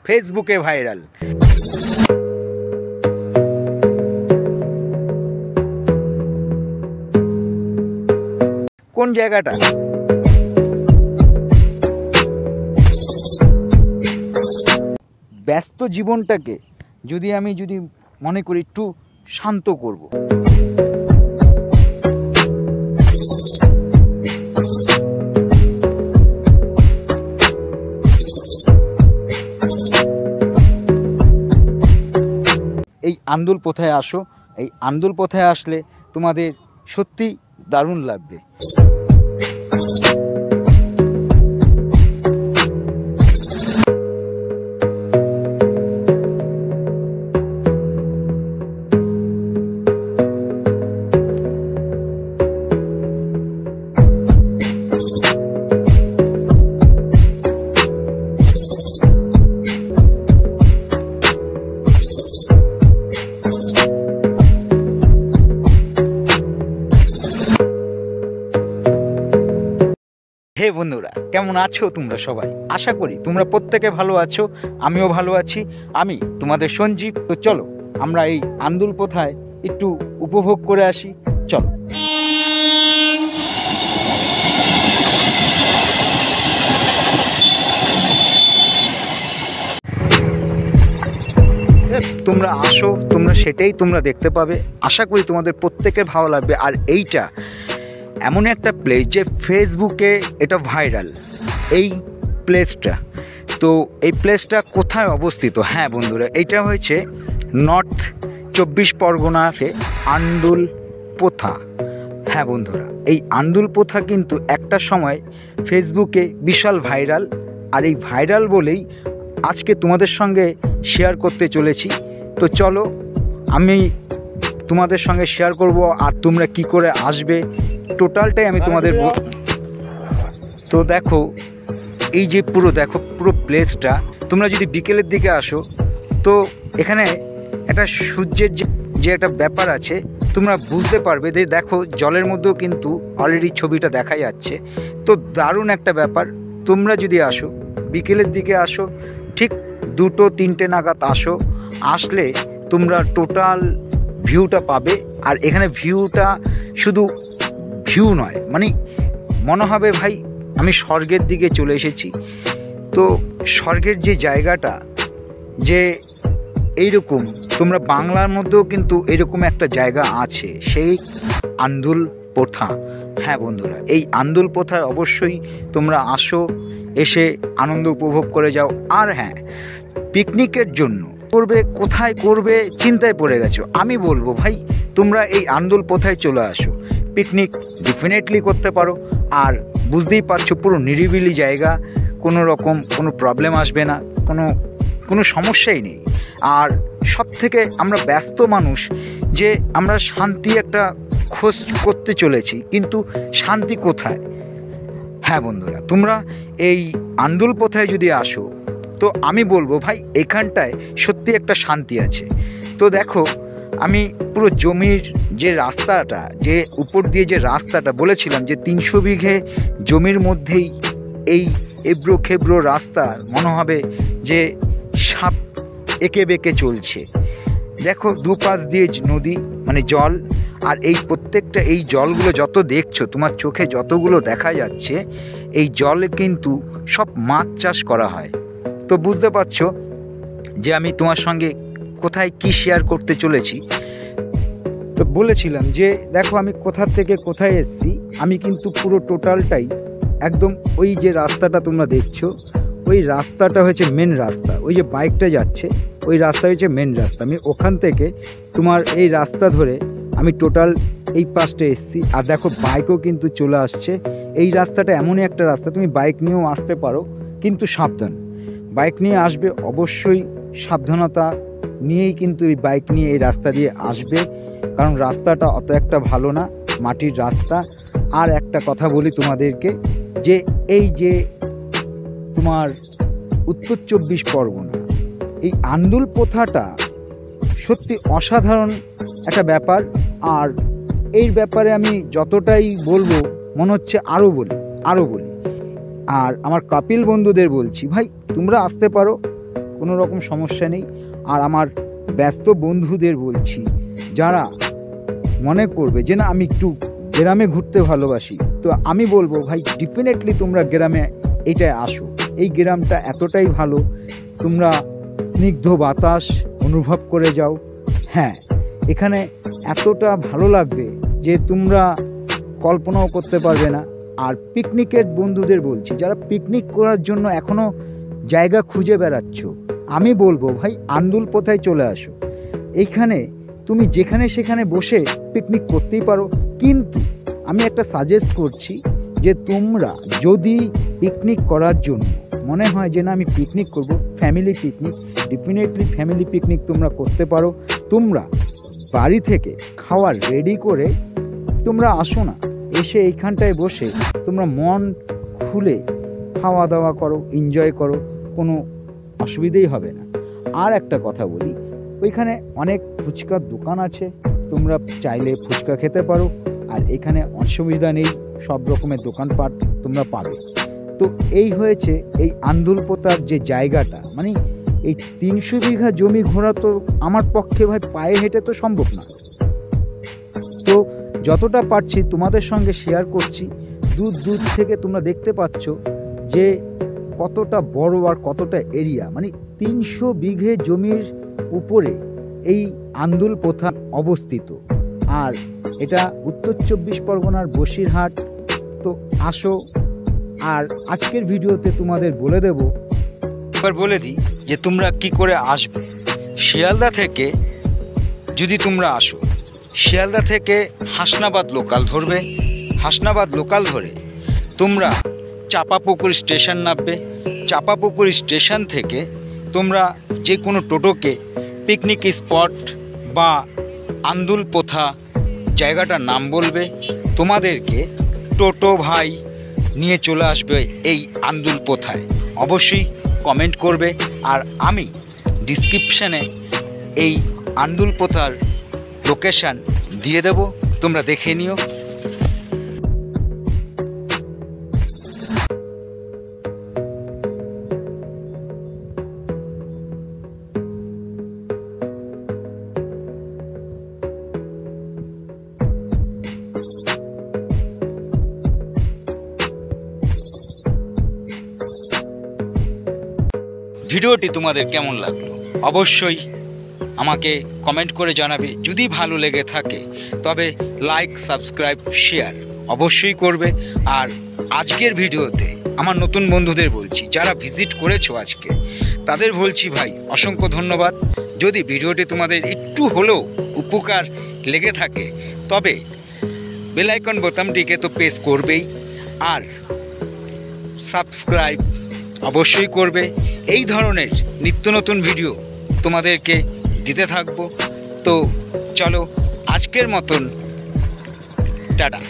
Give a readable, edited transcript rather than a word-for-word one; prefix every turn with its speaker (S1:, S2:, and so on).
S1: ফেসবুকে ভাইরাল। কোন জায়গাটা? ব্যস্ত জীবনটাকে আমি মনে করি একটু শান্ত করব, এই আন্দুল পথায় আসো। এই আন্দুল পথায় আসলে তোমাদের সত্যি দারুণ লাগবে। হে বন্ধুরা, কেমন আছো তোমরা সবাই? আশা করি তোমরা প্রত্যেকে ভালো আছো, আমিও ভালো আছি। আমি তোমাদের সঞ্জীব। তো চলো আমরা এই আন্দুল পথায় একটু উপভোগ করে আসি। চলো। তোমরা আসো, সেটাই তোমরা দেখতে পাবে। আশা করি তোমাদের প্রত্যেকের ভালো লাগবে। আর এইটা এমন একটা প্লেস যে ফেসবুকে এটা ভাইরাল, এই প্লেসটা। তো এই প্লেসটা কোথায় অবস্থিত? হ্যাঁ বন্ধুরা, এইটা হয়েছে নর্থ 24 পরগনাতে আন্দুল পোথা। হ্যাঁ বন্ধুরা, এই আন্দুল পোথা কিন্তু একটা সময় ফেসবুকে বিশাল ভাইরাল। আর এই ভাইরাল বলেই আজকে তোমাদের সঙ্গে শেয়ার করতে চলেছি। তো চলো আমি তোমাদের সঙ্গে শেয়ার করব, আর তোমরা কি করে আসবে টোটালটাই আমি তোমাদের। তো দেখো, এই যে পুরো প্লেসটা, তোমরা যদি বিকেলের দিকে আসো তো এখানে একটা সূর্যের যে একটা ব্যাপার আছে তোমরা বুঝতে পারবে। যে দেখো জলের মধ্যেও কিন্তু অলরেডি ছবিটা দেখা যাচ্ছে। তো দারুণ একটা ব্যাপার। তোমরা যদি আসো, বিকেলের দিকে আসো, ঠিক 2-3টে নাগাদ আসো, আসলে তোমরা টোটাল ভিউটা পাবে। আর এখানে ভিউটা শুধু ভিউ নয়, মানে মনে হবে ভাই আমি স্বর্গের দিকে চলে এসেছি। তো স্বর্গের যে জায়গাটা, যে এইরকম তোমরা বাংলার মধ্যেও কিন্তু এরকম একটা জায়গা আছে, সেই আন্দুল পোথা। হ্যাঁ বন্ধুরা, এই আন্দুল পোথায় অবশ্যই তোমরা আসো, এসে আনন্দ উপভোগ করে যাও। আর হ্যাঁ, পিকনিকের জন্য কোথায় করবে চিন্তায় পড়ে গেছো, আমি বলবো ভাই তোমরা এই আন্দুল পোথায় চলে আসো। পিকনিক ডেফিনেটলি করতে পারো। আর বুঝতেই পারছো পুরো নিরিবিলি জায়গা, কোনো রকম কোনো প্রবলেম আসবে না, কোনো সমস্যাই নেই। আর সব থেকে আমরা ব্যস্ত মানুষ, যে আমরা শান্তি একটা খোঁজ করতে চলেছি, কিন্তু শান্তি কোথায়? হ্যাঁ বন্ধুরা, তোমরা এই আন্দুল পোথায় যদি আসো তো আমি বলবো ভাই এখানটায় সত্যি একটা শান্তি আছে। তো দেখো, আমি পুরো জমির যে রাস্তাটা, যে উপর দিয়ে যে রাস্তাটা বলেছিলাম, যে 300 বিঘে জমির মধ্যেই এই এবড়ো খেবড়ো রাস্তা, মনে হবে যে সাপ এঁকে বেঁকে চলছে। দেখো দুপাশ দিয়ে নদী, মানে জল। আর এই প্রত্যেকটা এই জলগুলো যত দেখছো, তোমার চোখে যতগুলো দেখা যাচ্ছে, এই জলে কিন্তু সব মাছ চাষ করা হয়। তো বুঝতে পারছো যে আমি তোমার সঙ্গে কোথায় কি শেয়ার করতে চলেছি। তো বলেছিলাম যে দেখো আমি কোথা থেকে কোথায় এসেছি। আমি কিন্তু পুরো টোটালটাই একদম ওই যে রাস্তাটা তোমরা দেখছো, ওই রাস্তাটা হচ্ছে মেন রাস্তা। ওই যে বাইকটা যাচ্ছে, ওই রাস্তা হচ্ছে মেন রাস্তা। আমি ওখান থেকে তোমার এই রাস্তা ধরে আমি টোটাল এই পাশটা এসেছি। আর দেখো বাইকও কিন্তু চলে আসছে। এই রাস্তাটা এমনই একটা রাস্তা, তুমি বাইক নিয়েও আসতে পারো, কিন্তু সাবধান। বাইক নিয়ে আসবে অবশ্যই, সাবধানতা নিয়েই কিন্তু এই বাইক নিয়ে এই রাস্তা দিয়ে আসবে, কারণ রাস্তাটা অত একটা ভালো না, মাটির রাস্তা। আর একটা কথা বলি তোমাদেরকে, যে এই যে তোমার উত্তর 24 পরগনা, এই আন্দুল পোথাটা সত্যি অসাধারণ একটা ব্যাপার। আর এই ব্যাপারে আমি যতটাই বলবো মনে হচ্ছে আরও বলি। আর আমার কাপিল বন্ধুদের বলছি, ভাই তোমরা আসতে পারো, কোনো রকম সমস্যা নেই। আর আমার ব্যস্ত বন্ধুদের বলছি, যারা মনে করবে যে না আমি একটু গ্রামে ঘুরতে ভালোবাসি, তো আমি বলবো ভাই ডেফিনেটলি তোমরা গ্রামে এইটায় আসো। এই গ্রামটা এতটাই ভালো, তোমরা স্নিগ্ধ বাতাস অনুভব করে যাও। হ্যাঁ, এখানে এতটা ভালো লাগবে যে তোমরা কল্পনাও করতে পারবে না। আর পিকনিকের বন্ধুদের বলছি, যারা পিকনিক করার জন্য এখনও জায়গা খুঁজে বেড়াচ্ছ, আমি বলবো ভাই আন্দুলপোতায় চলে আসো। এইখানে তুমি যেখানে সেখানে বসে পিকনিক করতেই পারো, কিন্তু আমি একটা সাজেস্ট করছি যে তোমরা যদি পিকনিক করার জন্য মনে হয় যে না আমি পিকনিক করব, family picnic, definitely family picnic তোমরা করতে পারো। তোমরা বাড়ি থেকে খাওয়ার রেডি করে তোমরা আসো না, এসে এইখানটায় বসে তোমরা মন খুলে খাওয়া দাওয়া করো, এনজয় করো, কোনো অসুবিধেই হবে না। আর একটা কথা বলি, ওইখানে অনেক ফুচকার দোকান আছে, তোমরা চাইলে ফুচকা খেতে পারো। আর এখানে অসুবিধা নেই, সব রকমের দোকানপাট তোমরা পাবে। তো এই হয়েছে এই আন্দুলপোতার যে জায়গাটা, মানে এই 300 বিঘা জমি ঘোরা তো আমার পক্ষে ভাই পায়ে হেঁটে তো সম্ভব না। তো যতটা পারছি তোমাদের সঙ্গে শেয়ার করছি। দূর দূর থেকে তোমরা দেখতে পাচ্ছ যে কতটা বড় আর কতটা এরিয়া, মানে 300 বিঘে জমির উপরে এই আন্দুলপোতা অবস্থিত। আর এটা উত্তর 24 পরগনার বসিরহাট। তো আসো, আর আজকের ভিডিওতে তোমাদের বলে দেব,
S2: এবার বলে দিই যে তোমরা কি করে আসবে। শিয়ালদা থেকে যদি তোমরা আসো, শিয়ালদা থেকে হাসনাবাদ লোকাল ধরবে। হাসনাবাদ লোকাল ধরে তোমরা চাপাপুকুর স্টেশন নামবে। চাপাপুকুর স্টেশন থেকে তোমরা যে কোনো টোটোকে পিকনিক স্পট বা আন্দুলপোতা জায়গাটার নাম বলবে, তোমাদেরকে টোটো ভাই নিয়ে চলে আসবে এই আন্দুলপোতায়। অবশ্যই কমেন্ট করবে, আর আমি ডিসক্রিপশানে এই আন্দুলপোতার লোকেশান দিয়ে দেব, তোমরা দেখে নিও। ভিডিওটি তোমাদের কেমন লাগলো অবশ্যই আমাকে কমেন্ট করে জানাবে। যদি ভালো লেগে থাকে তবে লাইক, সাবস্ক্রাইব, শেয়ার অবশ্যই করবে। আর আজকের ভিডিওতে আমার নতুন বন্ধুদের বলছি, যারা ভিজিট করেছো আজকে, তাদের বলছি ভাই অসংখ্য ধন্যবাদ। যদি ভিডিওটি তোমাদের একটু হলেও উপকার লেগে থাকে তবে বেল আইকন বোতামটিকে তো প্রেস করবেই, আর সাবস্ক্রাইব অবশ্যই করবে। এই ধরনের নিত্য নতুন ভিডিও তোমাদেরকে দিতে থাকবো। তো চলো আজকের মতন টাটা।